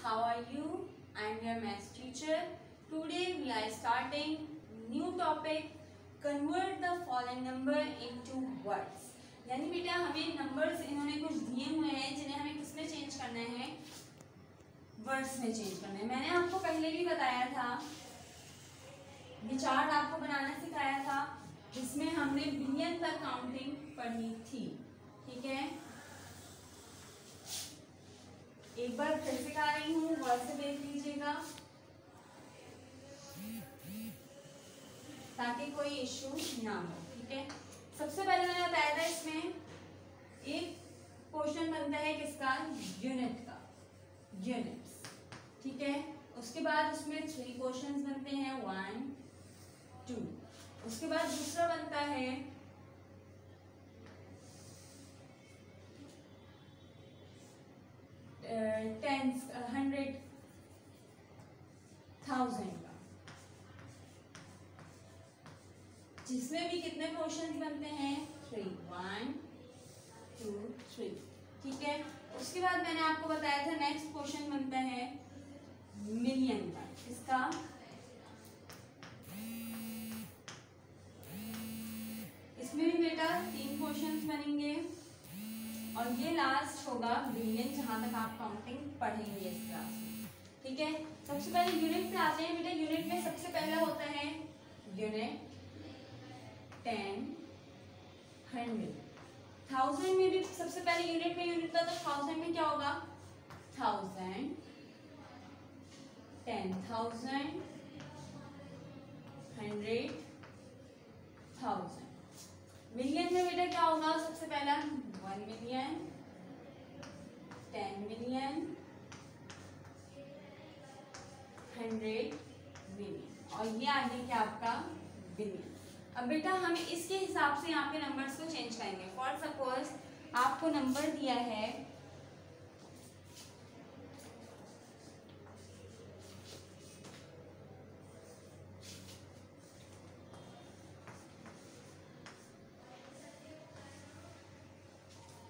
how are you? I am your maths teacher. Today we are starting new topic, convert the following number into words. यानी बेटा हमें numbers इन्होंने कुछ दिए हुए हैं जिन्हें हमें किसमें चेंज करना है, वर्ड्स में चेंज करना है। मैंने आपको पहले भी बताया था, ये चार्ट आपको बनाना सिखाया था जिसमें हमने बिलियन तक काउंटिंग पढ़ी थी। ठीक है, एक बार फिर से गा रही हूँ, वर्ड से देख लीजिएगा ताकि कोई इश्यू ना हो। ठीक है, सबसे पहले मैंने बताया था इसमें एक क्वेश्चन बनता है किसका, यूनिट का, यूनिट्स। ठीक है, उसके बाद उसमें 3 क्वेश्चंस बनते हैं, 1 2। उसके बाद दूसरा बनता है टेंस, 100, 1000 का, जिसमें भी कितने क्वेश्चंस बनते हैं, 3, 1 2 3। ठीक है, उसके बाद मैंने आपको बताया था नेक्स्ट क्वेश्चन बनता है मिलियन का। इसका इसमें भी बेटा 3 क्वेश्चंस बनेंगे और ये लास्ट होगा बिलियन, जहां तक आप काउंटिंग पढ़ेंगे इस क्लास में। ठीक है, सबसे पहले यूनिट पे आते हैं बेटा। यूनिट में सबसे पहला होता है यूनिट 10, 100। 1000 में भी सबसे पहले यूनिट में यूनिट था, तो 1000 में क्या होगा, 1000, 10,000, 100,000। मिलियन में बेटा क्या होगा, सबसे पहला 1 मिलियन, 10 मिलियन, 100 मिलियन, और ये आगे क्या आपका बिलियन। अब बेटा हम इसके हिसाब से यहाँ पे नंबर्स को चेंज करेंगे। फॉर सपोज आपको नंबर दिया है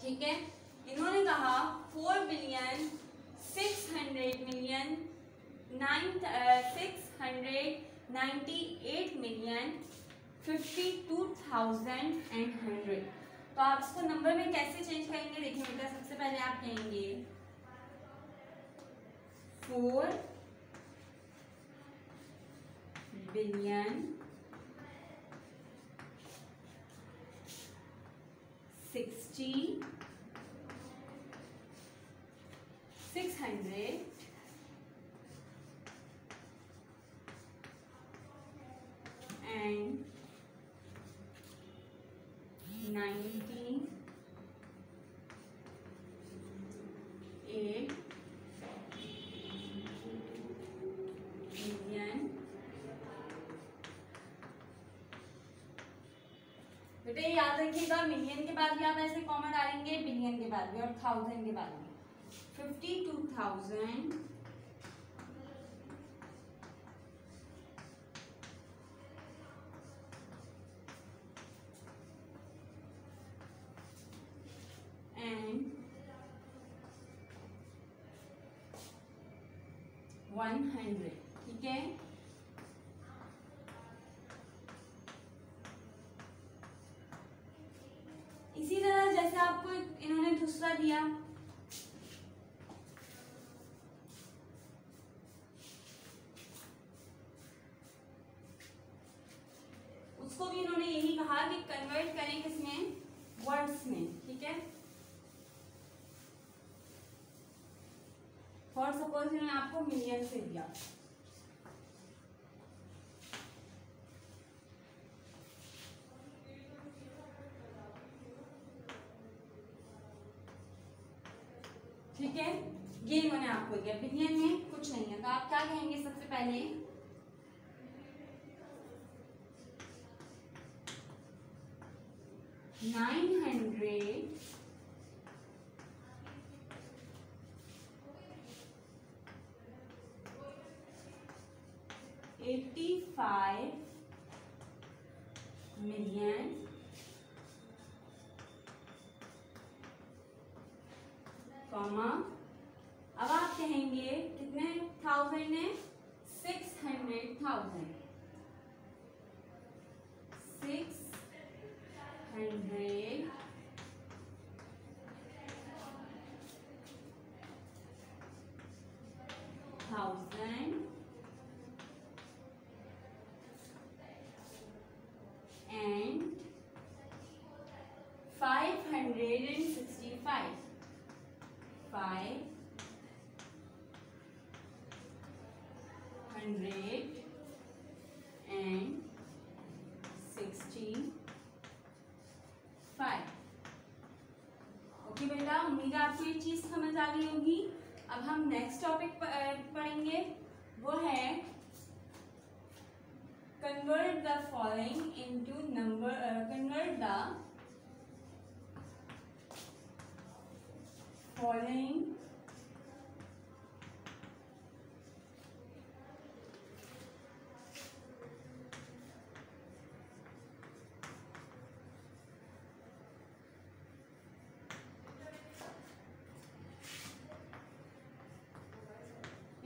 ठीक है, इन्होंने कहा 4 बिलियन 600 मिलियन 698 मिलियन 52,100। तो आप इसको नंबर में कैसे चेंज करेंगे, देखिए बेटा। सबसे पहले आप कहेंगे 4 बिलियन 60 600 and 98 मिलियन। बेटा ये याद रखिएगा, मिलियन के बाद भी आप ऐसे कॉमा डालेंगे, बिलियन के बाद भी और 1000 के बाद भी। 52,000 and 100। ठीक है, इसी तरह जैसे आपको इन्होंने दूसरा दिया, उसको भी इन्होंने यही कहा कि कन्वर्ट करें किसमें, वर्ड्स में। ठीक है, फॉर सपोज इन्होंने आपको मिलियन से दिया, ठीक है, ये इन्होंने आपको दिया। बिलियन में कुछ नहीं है, तो आप क्या कहेंगे, सबसे पहले 985 मिलियन कॉमा, अब आप कहेंगे करेंगे, कितने थाउजेंड है, 600,000, 600,000 and 565, 565। ओके बेटा, उम्मीद है आपको ये चीज समझ आ गई होगी। अब हम नेक्स्ट टॉपिक पढ़ेंगे, वो है convert the following into number, convert the following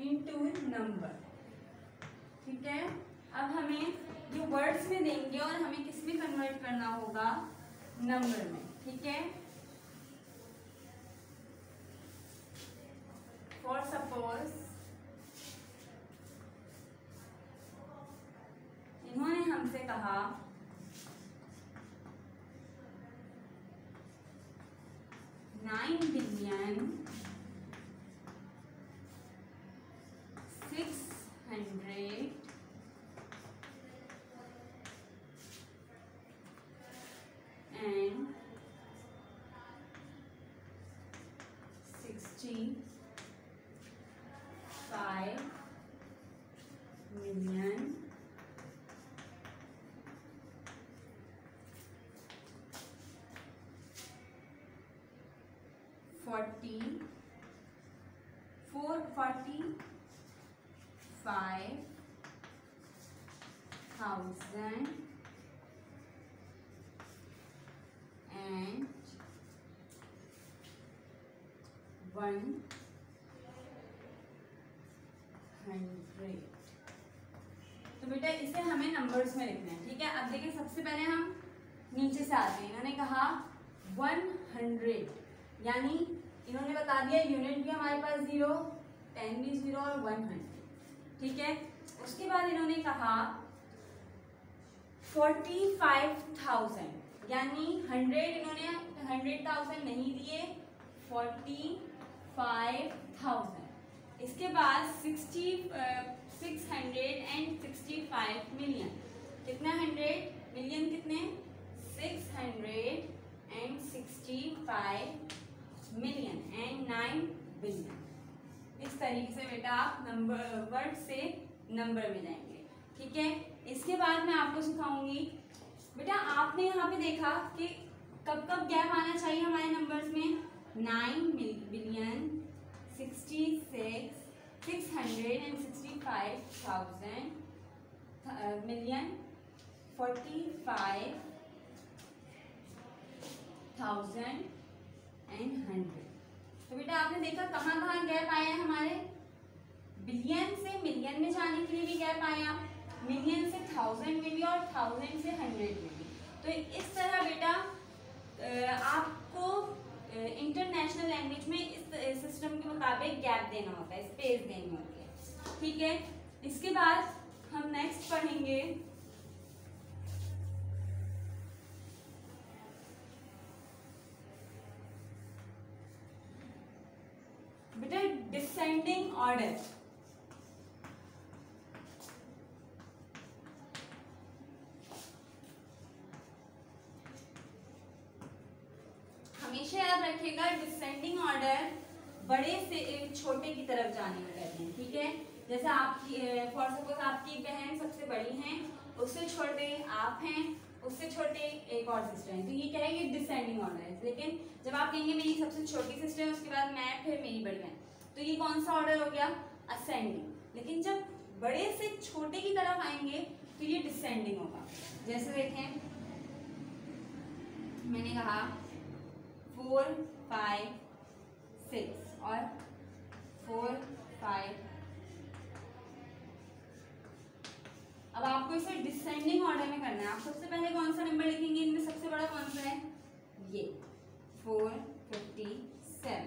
into number. ठीक है, अब हमें जो वर्ड्स में देंगे और हमें किस में कन्वर्ट करना होगा, नंबर में। ठीक है, फॉर सपोज इन्होंने हमसे कहा 9,600,000 and 65 million 45,000 and 100। तो बेटा इसे हमें नंबर्स में लिखना है। ठीक है, अब देखिए सबसे पहले हम नीचे से आते हैं। इन्होंने कहा 100, यानी इन्होंने बता दिया यूनिट भी हमारे पास 0, 10 भी 0 और 100। ठीक है, उसके बाद इन्होंने कहा 45,000, यानी 100 इन्होंने 100,000 नहीं दिए, 45,000। इसके बाद 665 मिलियन, कितना 100 मिलियन, कितने 665 मिलियन एंड 9 बिलियन। इस तरीके से बेटा आप नंबर वर्ड से नंबर में जाएंगे। ठीक है, इसके बाद मैं आपको सिखाऊंगी बेटा, आपने यहाँ पे देखा कि कब कब गैप आना चाहिए हमारे नंबर्स में, 9 बिलियन 665,000 मिलियन 45,000 एंड 100। तो बेटा आपने देखा कहाँ कहाँ गैप आया है हमारे, बिलियन से मिलियन में जाने के लिए भी गैप आया, मिलियन से 1000 में भी और 1000 से 100 में भी। तो इस तरह बेटा आपको इंटरनेशनल लैंग्वेज में इस सिस्टम के मुताबिक गैप देना होता है, स्पेस देनी होती है। ठीक है, इसके बाद हम नेक्स्ट पढ़ेंगे बेटा डिसेंडिंग ऑर्डर। हमेशा याद रखिएगा डिसेंडिंग ऑर्डर बड़े से छोटे की तरफ जाने को कहते हैं। ठीक है, जैसे आपकी फॉर सपोज आपकी बहन सबसे बड़ी हैं, उससे छोटे आप हैं, उससे छोटे एक और सिस्टर है, तो ये क्या है, ये डिसेंडिंग ऑर्डर है। लेकिन जब आप कहेंगे मेरी सबसे छोटी सिस्टर है, उसके बाद मैं, फिर मेरी बड़ी बहन, तो ये कौन सा ऑर्डर हो गया, असेंडिंग। लेकिन जब बड़े से छोटे की तरफ आएंगे तो ये डिसेंडिंग होगा। जैसे देखें, मैंने कहा 4 5 6 और 4 5 5। अब आपको इसे डिसेंडिंग ऑर्डर में करना है। आप सबसे पहले कौन सा नंबर लिखेंगे, इनमें सबसे बड़ा कौन सा है, ये 457,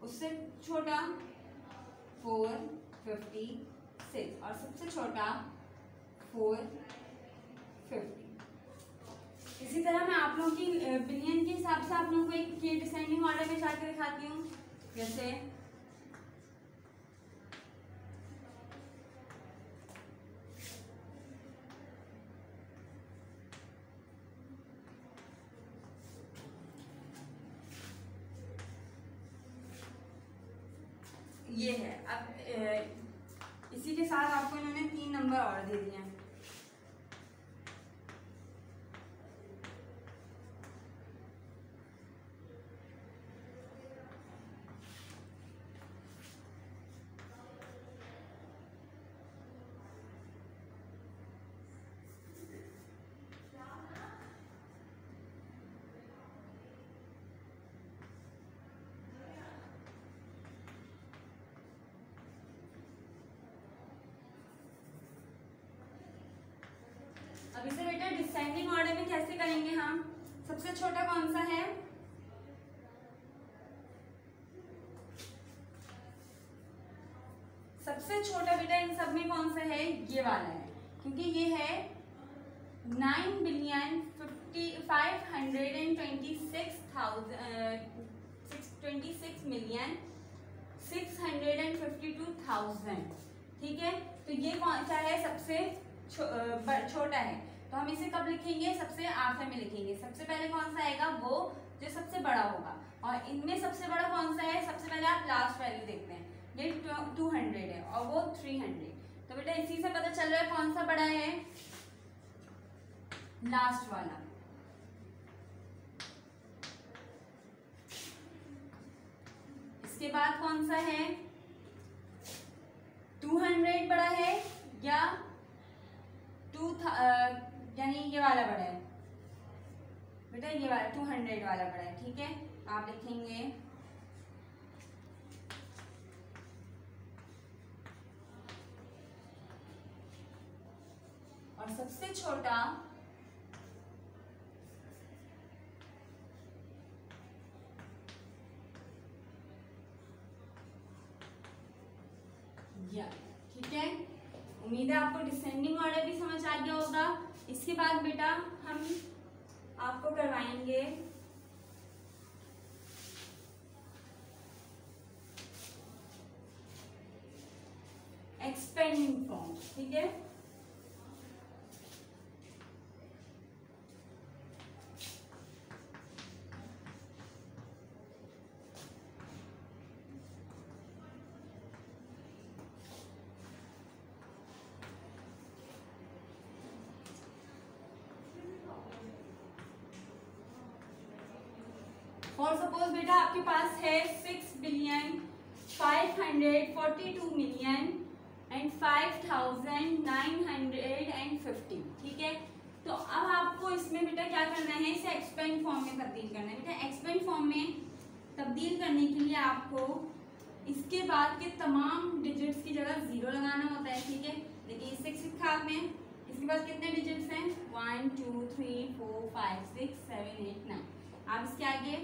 उससे छोटा 456 और सबसे छोटा 450। इसी तरह मैं आप लोगों की बिलियन के हिसाब से आप लोगों को एक डिसेंडिंग ऑर्डर में चार्ट दिखाती हूँ। जैसे ये है। अब इसी के साथ आपको इन्होंने 3 नंबर और दे दिए हैं। अब इसे बेटा डिसेंडिंग ऑर्डर में कैसे करेंगे हम। सबसे छोटा कौन सा है, सबसे छोटा बेटा इन सब में कौन सा है, ये वाला है, क्योंकि ये है 9,526,652,000। ठीक है, तो ये कौन सा है, सबसे छोटा है। तो हम इसे कब लिखेंगे, सबसे आखिर में लिखेंगे। सबसे पहले कौन सा आएगा, वो जो सबसे बड़ा होगा। और इनमें सबसे बड़ा कौन सा है, सबसे पहले आप लास्ट वैल्यू देखते हैं। ये 200 है और वो 300। तो बेटा इसी से पता चल रहा है कौन सा बड़ा है, लास्ट वाला। इसके बाद कौन सा है, 200 बड़ा है या यानी ये वाला बड़ा है बेटा, ये वाला 200 वाला बड़ा है। ठीक है, आप लिखेंगे और सबसे छोटा या। ठीक है, उम्मीद है आपको डिसेंडिंग ऑर्डर भी समझ आ गया होगा। इसके बाद बेटा हम आपको करवाएंगे एक्सपेंडिंग फॉर्म। ठीक है, और सपोज बेटा आपके पास है 6,542,5,950। ठीक है, तो अब आपको इसमें बेटा क्या करना है, इसे एक्सपेंड फॉर्म में तब्दील करना है। बेटा एक्सपेंड फॉर्म में तब्दील करने के लिए आपको इसके बाद के तमाम डिजिट्स की जगह 0 लगाना होता है। ठीक है, देखिए 6 लिखा आपने, इसके बाद कितने डिजिट्स हैं, 1 2 3 4 5 6 7 8 9। आप इसके आगे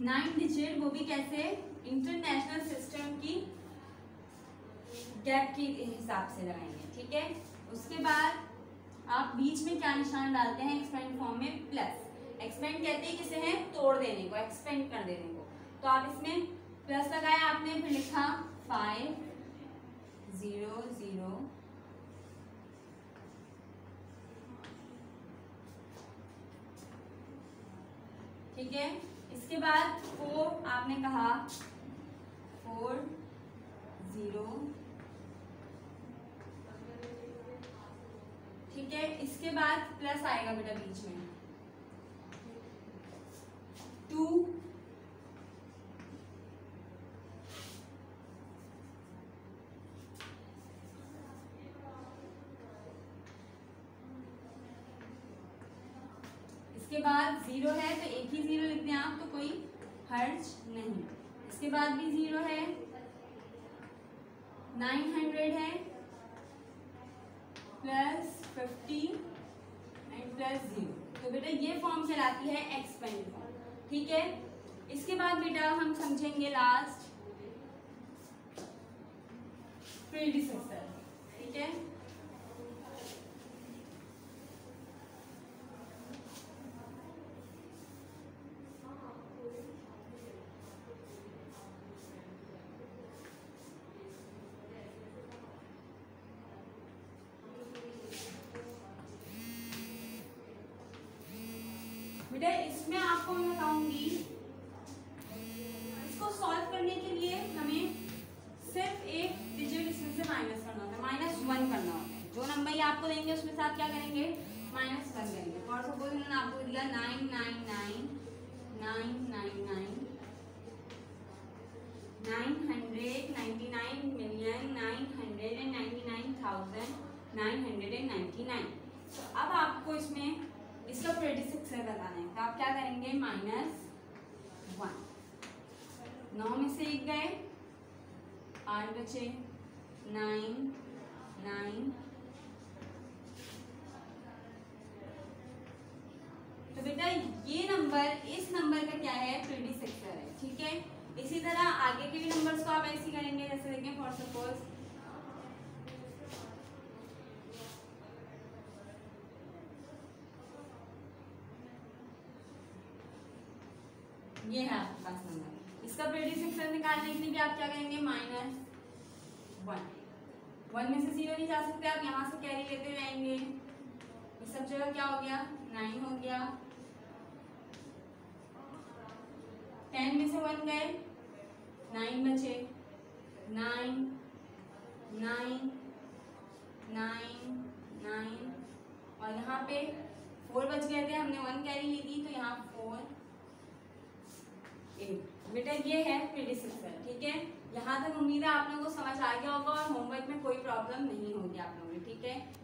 9 डिजिट, वो भी कैसे, इंटरनेशनल सिस्टम की गैप के हिसाब से लगाएंगे। ठीक है, उसके बाद आप बीच में क्या निशान डालते हैं, एक्सपेंड फॉर्म में प्लस। एक्सपेंड कहते हैं किसे है, तोड़ देने को, एक्सपेंड कर देने को। तो आप इसमें प्लस लगाया आपने, फिर लिखा 5 0 0 ठीक है, इसके बाद 4 आपने कहा 4 0। ठीक है, इसके बाद प्लस आएगा बेटा बीच में 2 इसके बाद 0 है तो एक ही 0 लिखते हैं आप, तो कोई हर्ज नहीं। इसके बाद भी 0 है, 900 है प्लस 50 एंड प्लस 0। तो बेटा ये फॉर्म कहलाती है एक्सपेंड फॉर्म, ठीक है। इसके बाद बेटा हम समझेंगे लास्ट प्रीडिसेसर, ठीक है। बेटा इसमें आपको मैं बताऊंगी, इसको सॉल्व करने के लिए हमें सिर्फ एक डिजिट इसमें से माइनस करना होता है, -1 करना होता है। जो नंबर ये आपको देंगे उसमें से आप क्या करेंगे, -1 करेंगे। और सपोज उन्होंने आपको दिया 999,999,999,999। तो अब आपको इसमें इसका प्रेडिसेसर बताना है, तो आप क्या करेंगे, -1। 9 में से 1 गए, 8 बचे, 9 9। तो बेटा ये नंबर इस नंबर का क्या है, प्रेडिसेसर है, ठीक है। इसी तरह आगे के भी नंबर्स को आप ऐसे ही करेंगे, जैसे देखें फॉर सपोज ये है आपके पास नंबर। इसका प्रेडिसेसर निकालने के लिए भी आप क्या करेंगे, -1। 1 में से 0 नहीं जा सकते, आप यहाँ से कैरी लेते जाएंगे। इस सब जगह क्या हो गया, 9 हो गया। 10 में से 1 गए, 9 बचे, 9 9 9 9। और यहाँ पे 4 बच गए थे, हमने 1 कैरी ली थी, तो यहाँ 4 8। बेटा ये है प्रेडिसेसर, ठीक है। यहाँ तक उम्मीद है आप लोगों को समझ आ गया होगा और होमवर्क में कोई प्रॉब्लम नहीं होगी आप लोगों को, ठीक है।